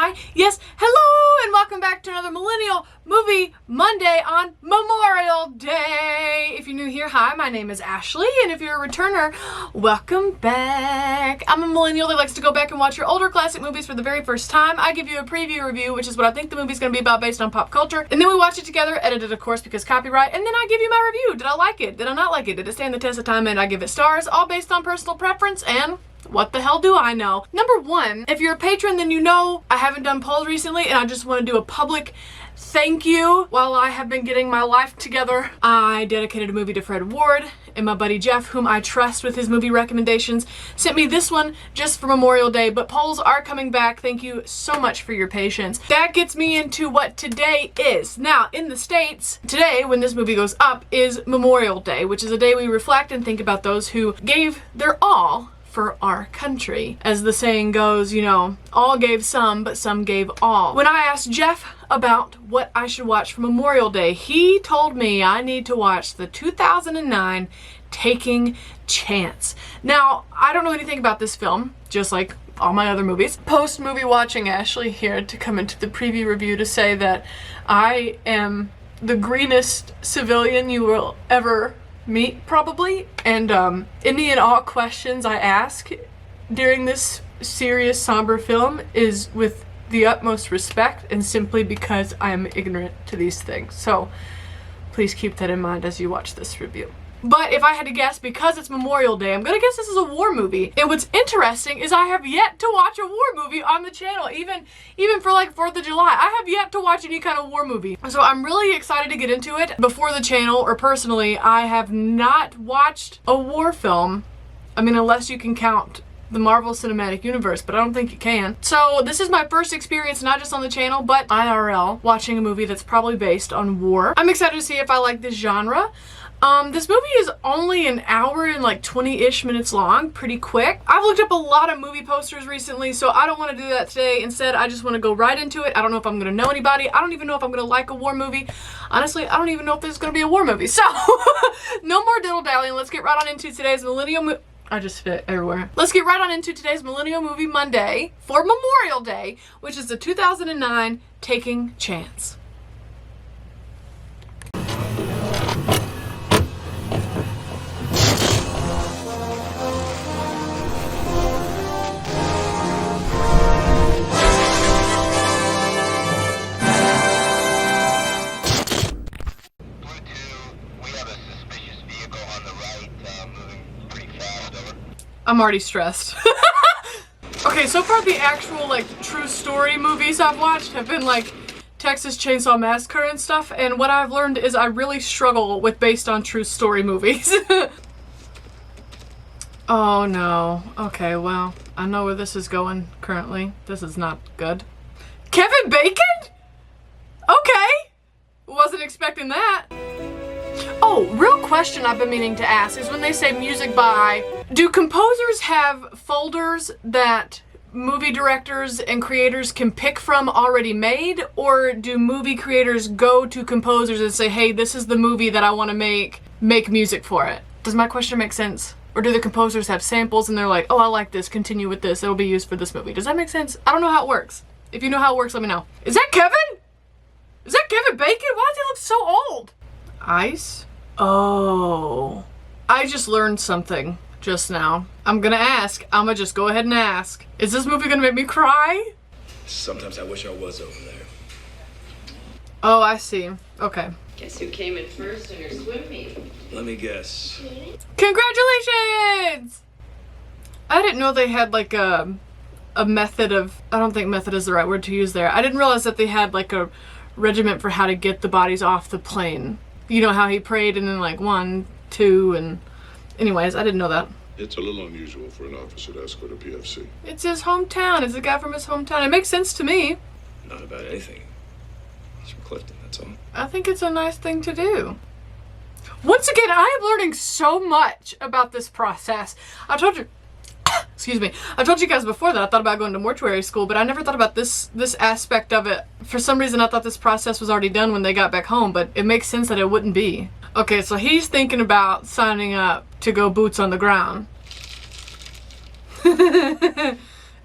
Hi, yes, hello, and welcome back to another Millennial Movie Monday on Memorial Day. If you're new here, hi, my name is Ashley, and if you're a returner, welcome back. I'm a millennial that likes to go back and watch your older classic movies for the very first time. I give you a preview review, which is what I think the movie's going to be about based on pop culture, and then we watch it together, edited of course because copyright, and then I give you my review. Did I like it? Did I not like it? Did it stand the test of time? And I give it stars, all based on personal preference, and what the hell do I know? Number one, if you're a patron, then you know I haven't done polls recently, and I just want to do a public thank you. While I have been getting my life together, I dedicated a movie to Fred Ward, and my buddy Jeff, whom I trust with his movie recommendations, sent me this one just for Memorial Day, but polls are coming back. Thank you so much for your patience. That gets me into what today is. Now, in the States, today, when this movie goes up, is Memorial Day, which is a day we reflect and think about those who gave their all for our country. As the saying goes, you know, all gave some, but some gave all. When I asked Jeff about what I should watch for Memorial Day, he told me I need to watch the 2009 Taking Chance. Now, I don't know anything about this film, just like all my other movies. Post-movie watching Ashley here to come into the preview review to say that I am the greenest civilian you will ever meet, probably, and any and all questions I ask during this serious, somber film is with the utmost respect and simply because I am ignorant to these things. So please keep that in mind as you watch this review. But if I had to guess, because it's Memorial Day, I'm gonna guess this is a war movie. And what's interesting is I have yet to watch a war movie on the channel, even for like 4th of July. I have yet to watch any kind of war movie. So I'm really excited to get into it. Before the channel, or personally, I have not watched a war film. I mean, unless you can count the Marvel Cinematic Universe, but I don't think you can. So this is my first experience, not just on the channel, but IRL, watching a movie that's probably based on war. I'm excited to see if I like this genre. This movie is only an hour and like 20-ish minutes long, pretty quick. I've looked up a lot of movie posters recently, so I don't want to do that today. Instead, I just want to go right into it. I don't know if I'm going to know anybody. I don't even know if I'm going to like a war movie. Honestly, I don't even know if there's going to be a war movie. So, no more diddle-dallying. Let's get right on into today's Millennial I just fit everywhere. Let's get right on into today's Millennial Movie Monday for Memorial Day, which is the 2009 Taking Chance. I'm already stressed. Okay, so far the actual like true story movies I've watched have been like Texas Chainsaw Massacre and stuff, and what I've learned is I really struggle with based on true story movies. Oh no. Okay, well, I know where this is going currently. This is not good. Kevin Bacon? Okay. Wasn't expecting that. Oh, real question I've been meaning to ask is when they say music by, do composers have folders that movie directors and creators can pick from already made, or do movie creators go to composers and say, hey, this is the movie that I want to make music for it? Does my question make sense? Or do the composers have samples and they're like, oh, I like this, continue with this, it'll be used for this movie? Does that make sense? I don't know how it works. If you know how it works, let me know. Is that Kevin? Is that Kevin Bacon? Why does he look so old? Ice? Oh. I just learned something just now. I'm gonna ask. I'm gonna just go ahead and ask. Is this movie gonna make me cry? Sometimes I wish I was over there. Oh, I see. Okay. Guess who came in first in her swim meet? Let me guess. Congratulations! I didn't know they had like a method of, I don't think method is the right word to use there. I didn't realize that they had like a regiment for how to get the bodies off the plane. You know how he prayed and then like 1, 2, and anyways, I didn't know that. It's a little unusual for an officer to escort a PFC. It's his hometown. It's a guy from his hometown. It makes sense to me. Not about anything. It's from Clifton, that's all. I think it's a nice thing to do. Once again, I am learning so much about this process. I told you, excuse me, I told you guys before that I thought about going to mortuary school, but I never thought about this aspect of it. For some reason, I thought this process was already done when they got back home, but it makes sense that it wouldn't be. Okay, so he's thinking about signing up to go boots on the ground.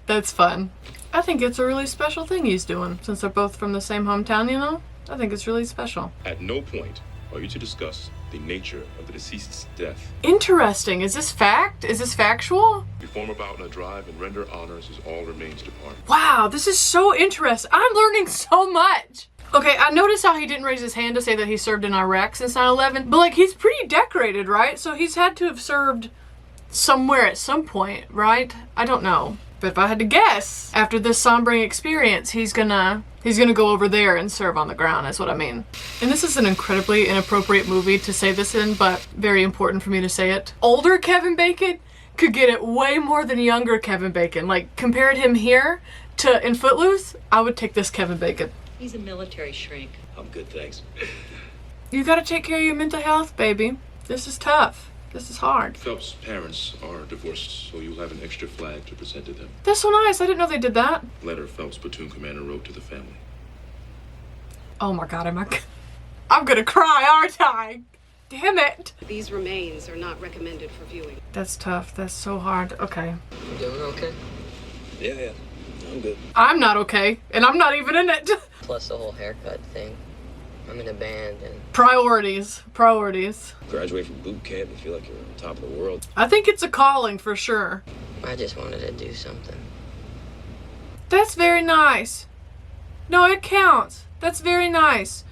That's fun. I think it's a really special thing he's doing, since they're both from the same hometown, you know? I think it's really special. At no point are you to discuss the nature of the deceased's death. Interesting. Is this fact? Is this factual? Perform about in a drive and render honors as all remains depart. Wow, this is so interesting. I'm learning so much. Okay, I noticed how he didn't raise his hand to say that he served in Iraq since 9/11, but like he's pretty decorated, right? So he's had to have served somewhere at some point, right? I don't know. But if I had to guess, after this sombering experience, he's gonna go over there and serve on the ground, is what I mean. And this is an incredibly inappropriate movie to say this in, but very important for me to say it. Older Kevin Bacon could get it way more than younger Kevin Bacon. Like, compared him here to in Footloose, I would take this Kevin Bacon. He's a military shrink. I'm good, thanks. You gotta take care of your mental health, baby. This is tough. This is hard. Phelps' parents are divorced, so you'll have an extra flag to present to them. That's so nice. I didn't know they did that. Letter Phelps' platoon commander wrote to the family. Oh my god, I'm gonna cry, aren't I? Damn it. These remains are not recommended for viewing. That's tough. That's so hard. Okay. You doing okay? Yeah, I'm good. I'm not okay, and I'm not even in it. Plus the whole haircut thing. I'm in a band and Priorities. Graduate from boot camp and feel like you're on top of the world. I think it's a calling for sure. I just wanted to do something. That's very nice. No, it counts. That's very nice.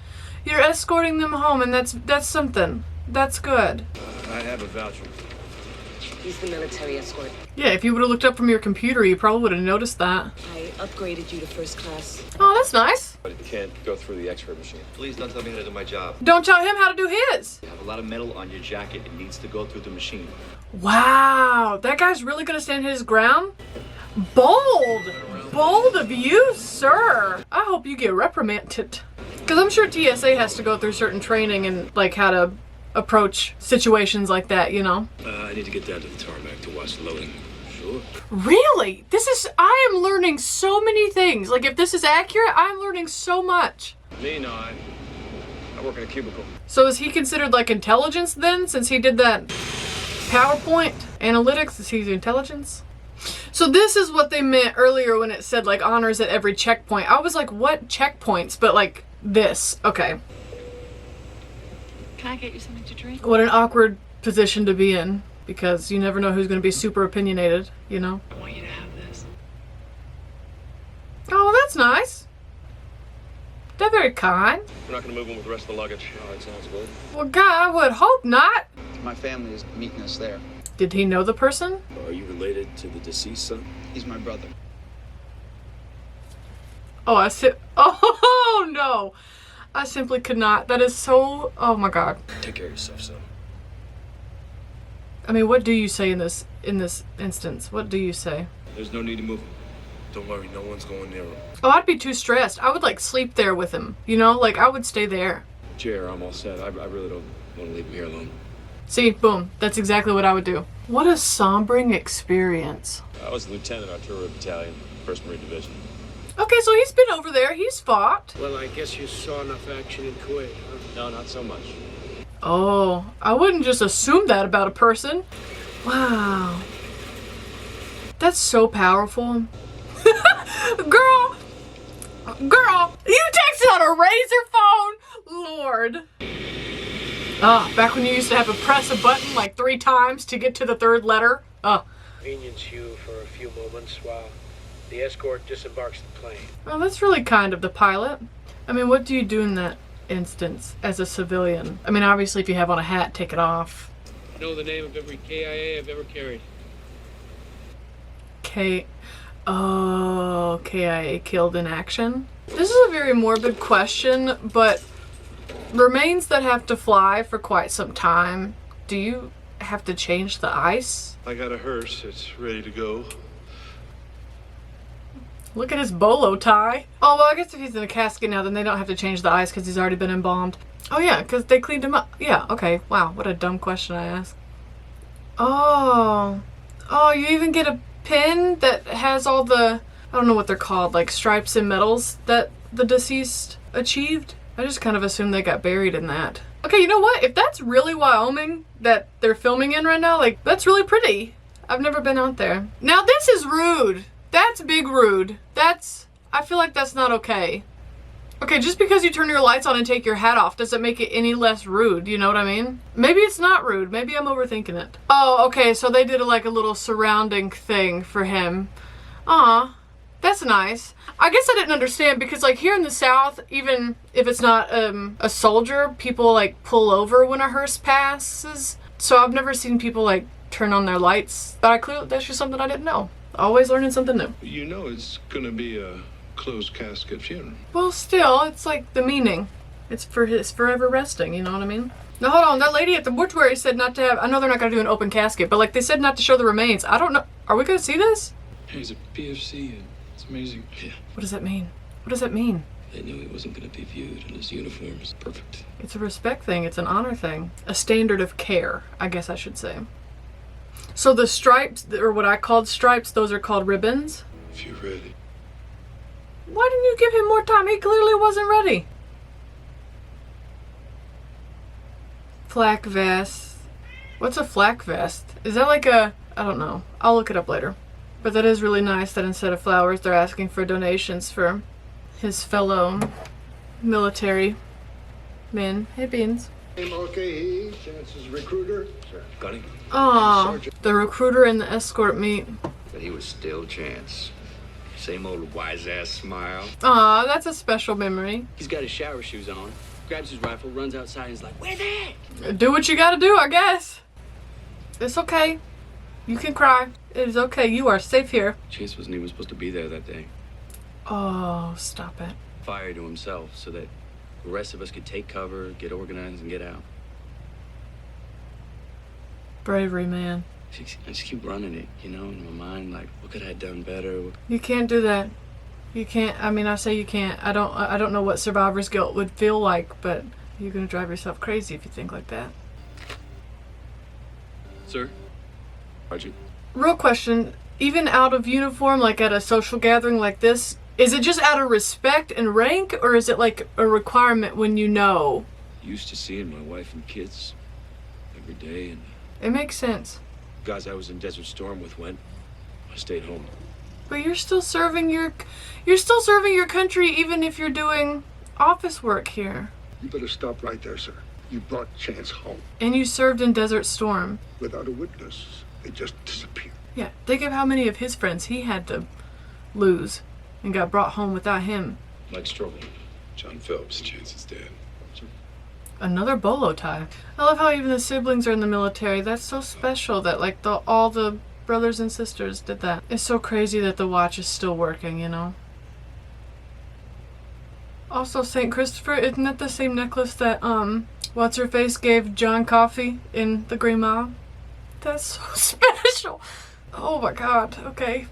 You're escorting them home, and that's something. That's good. I have a voucher. He's the military escort. Yeah, if you would have looked up from your computer, you probably would have noticed that. I upgraded you to first class. Oh, that's nice. But you can't go through the X-ray machine. Please don't tell me how to do my job. Don't tell him how to do his. You have a lot of metal on your jacket. It needs to go through the machine. Wow, that guy's really gonna stand his ground? Bold of you, sir. I hope you get reprimanded. Because I'm sure TSA has to go through certain training and like how to approach situations like that, you know? I need to get down to the tarmac to watch the loading. Sure. Really? I am learning so many things. Like if this is accurate, I'm learning so much. Me, no, I work in a cubicle. So is he considered like intelligence then, since he did that PowerPoint analytics? Is he intelligence? So this is what they meant earlier when it said like honors at every checkpoint. I was like, what checkpoints? But like this. Okay. Can I get you something to drink? What an awkward position to be in, because you never know who's going to be super opinionated, you know? I want you to have this. Oh, that's nice. They're very kind. We're not going to move in with the rest of the luggage. Oh, that sounds good. Well, God, I would hope not. My family is meeting us there. Did he know the person? Are you related to the deceased son? He's my brother. Oh, oh, no. I simply could not. That is so... Oh, my God. Take care of yourself, son. I mean, what do you say in this instance? What do you say? There's no need to move him. Don't worry, no one's going near him. Oh, I'd be too stressed. I would, like, sleep there with him. You know? Like, I would stay there. Chair, I'm all set. I really don't want to leave him here alone. See? Boom. That's exactly what I would do. What a sombering experience. I was Lieutenant Artillery Battalion, 1st Marine Division. Okay, so he's been over there. He's fought. Well, I guess you saw enough action in Kuwait, huh? No, not so much. Oh, I wouldn't just assume that about a person. Wow. That's so powerful. Girl, you texted on a razor phone? Lord. Ah, back when you used to have to press a button like 3 times to get to the 3rd letter. Convenience you for a few moments while the escort disembarks the plane. Well, that's really kind of the pilot. I mean, what do you do in that instance as a civilian? I mean, obviously, if you have on a hat, take it off. I know the name of every KIA I've ever carried. KIA killed in action? This is a very morbid question, but remains that have to fly for quite some time, do you have to change the ice? I got a hearse. It's ready to go. Look at his bolo tie. Oh, well, I guess if he's in a casket now, then they don't have to change the ice because he's already been embalmed. Oh, yeah, because they cleaned him up. Yeah, okay. Wow, what a dumb question I asked. Oh, you even get a pin that has all the, I don't know what they're called, like stripes and medals that the deceased achieved. I just kind of assumed they got buried in that. Okay, you know what? If that's really Wyoming that they're filming in right now, like, that's really pretty. I've never been out there. Now, this is rude. That's big rude. I feel like that's not okay. Okay, just because you turn your lights on and take your hat off doesn't make it any less rude, you know what I mean? Maybe it's not rude. Maybe I'm overthinking it. Oh, okay, so they did like a little surrounding thing for him. Aw, that's nice. I guess I didn't understand because like here in the South, even if it's not a soldier, people like pull over when a hearse passes. So I've never seen people like turn on their lights. But that's just something I didn't know. Always learning something new. You know it's gonna be a closed casket funeral. Well, still, it's like the meaning. It's for his forever resting, you know what I mean? Now, hold on. That lady at the mortuary said not to have... I know they're not going to do an open casket, but like they said not to show the remains. I don't know. Are we going to see this? He's a PFC, and it's amazing. Yeah. What does that mean? What does that mean? They knew he wasn't going to be viewed, and his uniform is perfect. It's a respect thing. It's an honor thing. A standard of care, I guess I should say. So the stripes, or what I called stripes, those are called ribbons. If you're ready. Why didn't you give him more time? He clearly wasn't ready. Flak vest. What's a flak vest? Is that like a... I don't know. I'll look it up later. But that is really nice that instead of flowers, they're asking for donations for his fellow military men. Hey, Beans. Okay, Chance's recruiter. Got him. Aw, the recruiter and the escort meet. But he was still Chance. Same old wise-ass smile. Aw, that's a special memory. He's got his shower shoes on, grabs his rifle, runs outside, and he's like, "Where's that?" Do what you gotta do, I guess. It's okay. You can cry. It is okay. You are safe here. Chance wasn't even supposed to be there that day. Oh, stop it. Fired to himself so that the rest of us could take cover, get organized, and get out. Bravery, man. I just keep running it, you know, in my mind, like, what could I have done better? You can't do that. You can't. I mean, I say you can't. I don't know what survivor's guilt would feel like, but you're gonna drive yourself crazy if you think like that. Sir? Sergeant? Real question. Even out of uniform, like at a social gathering like this, is it just out of respect and rank, or is it like a requirement when you know? Used to seeing my wife and kids every day, and It makes sense. guys I was in Desert Storm with went. I stayed home. But you're still serving your country even if you're doing office work here. You better stop right there, sir. You brought Chance home. And you served in Desert Storm. Without a witness, they just disappeared. Yeah, think of how many of his friends he had to lose and got brought home without him. Mike Strobel. John Phelps, Chance's dad. Another bolo tie. I love how even the siblings are in the military. That's so special that like all the brothers and sisters did that. It's so crazy that the watch is still working, you know? Also, St. Christopher, isn't that the same necklace that, What's-Her-Face gave John Coffey in The Green Mile? That's so special. Oh my god, okay.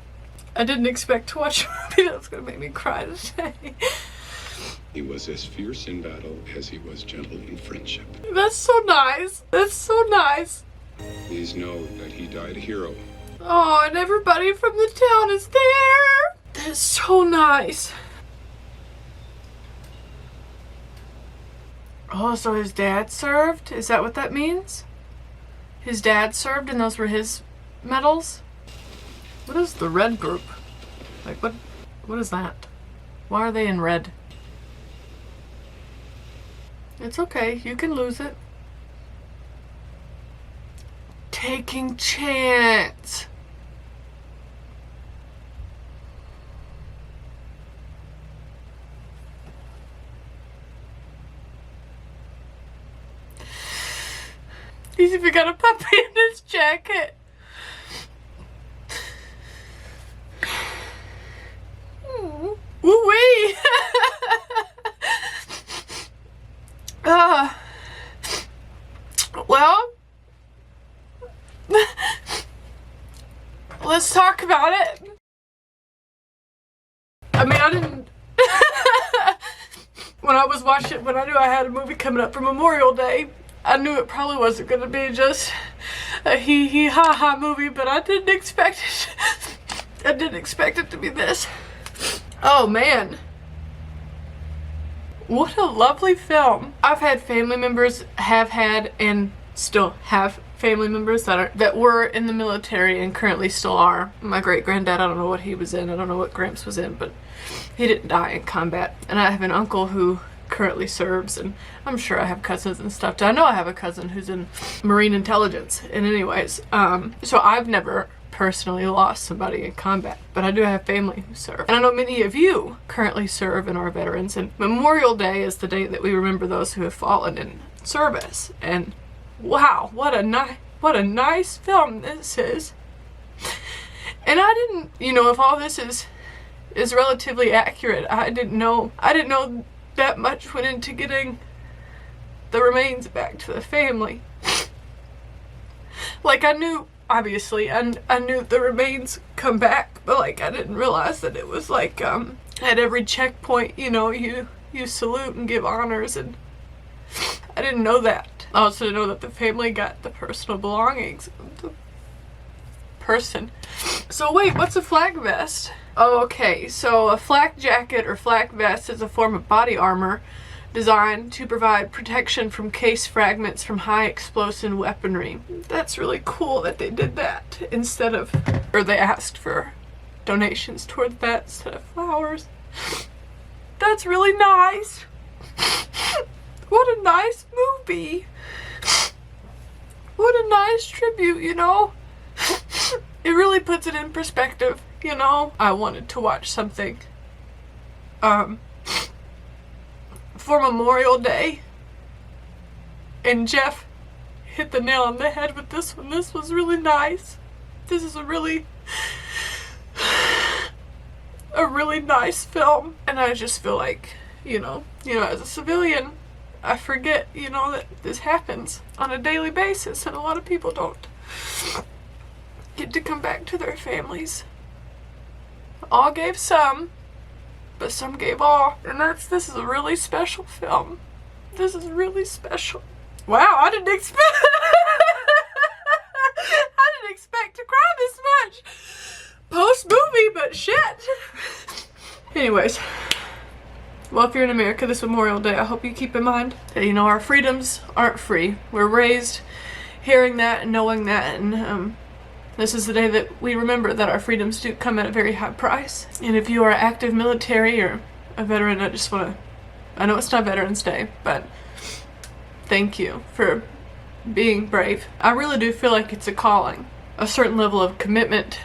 I didn't expect to watch a movie that was gonna make me cry today. He was as fierce in battle as he was gentle in friendship. That's so nice. That's so nice. Please know that he died a hero. Oh, and everybody from the town is there. That's so nice. Oh, so his dad served? Is that what that means? His dad served and those were his medals? What is the red group? Like, what is that? Why are they in red? It's okay, you can lose it. Taking chance. He's even got a puppy in his jacket. Woo-wee! Well, let's talk about it. I mean, I didn't... when I knew I had a movie coming up for Memorial Day, I knew it probably wasn't going to be just a hee-hee ha-ha movie, but I didn't expect it. I didn't expect it to be this. Oh, man. What a lovely film. I've had family members have had and still have family members that were in the military and currently still are. My great-granddad, I don't know what he was in. I don't know what Gramps was in, but he didn't die in combat. And I have an uncle who currently serves, and I'm sure I have cousins and stuff. I know I have a cousin who's in Marine intelligence. And anyways, so I've never personally lost somebody in combat, but I do have family who serve. And I know many of you currently serve and are veterans, and Memorial Day is the day that we remember those who have fallen in service. And wow, what a nice film this is. And I didn't, you know, if all this is relatively accurate, I didn't know that much went into getting the remains back to the family. Like, I knew, obviously, I knew the remains come back, but like, I didn't realize that it was like, at every checkpoint, you know, you salute and give honors, and I didn't know that. I also didn't know that the family got the personal belongings of the person. So wait, what's a flak vest? Oh, okay, so a flak jacket or flak vest is a form of body armor designed to provide protection from case fragments from high explosive weaponry. That's really cool that they did that instead of, or they asked for donations towards that instead of flowers. That's really nice. What a nice movie. What a nice tribute, you know? It really puts it in perspective, you know? I wanted to watch something for Memorial Day, and Jeff hit the nail on the head with this one. This was really nice. This is a really nice film, and I just feel like, you know, as a civilian, I forget, you know, that this happens on a daily basis, and a lot of people don't get to come back to their families. All gave some, but some gave all, and this is a really special film. This is really special. Wow, I didn't expect to cry this much post movie, but shit. Anyways, well, if you're in America this Memorial Day, I hope you keep in mind that, you know, our freedoms aren't free. We're raised hearing that and knowing that, and this is the day that we remember that our freedoms do come at a very high price. And if you are active military or a veteran, I know it's not Veterans Day, but thank you for being brave. I really do feel like it's a calling. A certain level of commitment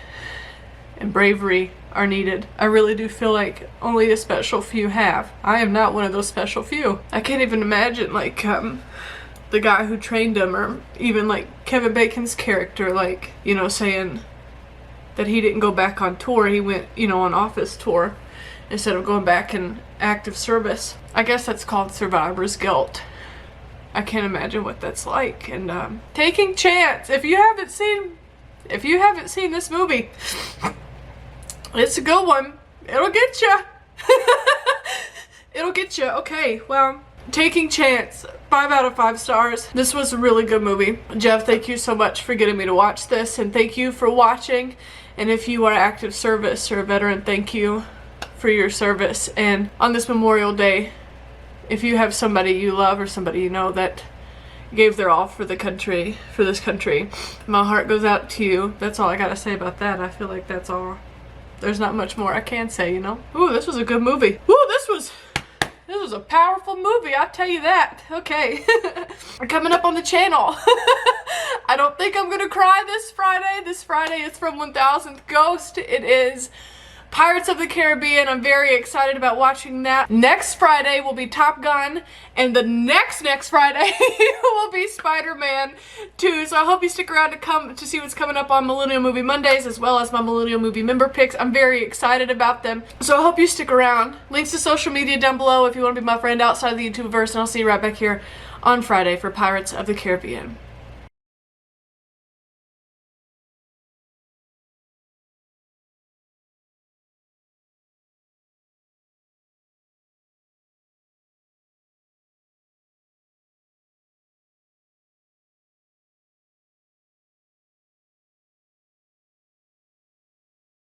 and bravery are needed. I really do feel like only a special few have. I am not one of those special few. I can't even imagine, like, the guy who trained him, or even like Kevin Bacon's character, like, you know, saying that he didn't go back on tour, he went, you know, on office tour instead of going back in active service. I guess that's called survivor's guilt. I can't imagine what that's like. And taking chance. If you haven't seen this movie, it's a good one. It'll get you. It'll get you. Okay, well, Taking Chance, 5 out of 5 stars. This was a really good movie. Jeff, thank you so much for getting me to watch this, and thank you for watching. And if you are active service or a veteran, thank you for your service. And on this Memorial Day, if you have somebody you love or somebody you know that gave their all for the country, for this country, my heart goes out to you. That's all I gotta say about that. I feel like that's all. There's not much more I can say, you know? Ooh, this was a good movie. Ooh, this was a powerful movie, I'll tell you that. Okay. Coming up on the channel. I don't think I'm gonna cry this Friday. This Friday is from 1000th Ghost. It is Pirates of the Caribbean. I'm very excited about watching that. Next Friday will be Top Gun, and the next Friday will be Spider-Man 2. So I hope you stick around to see what's coming up on Millennial Movie Mondays, as well as my Millennial Movie member picks. I'm very excited about them, so I hope you stick around. Links to social media down below if you want to be my friend outside of the YouTubeverse, and I'll see you right back here on Friday for Pirates of the Caribbean.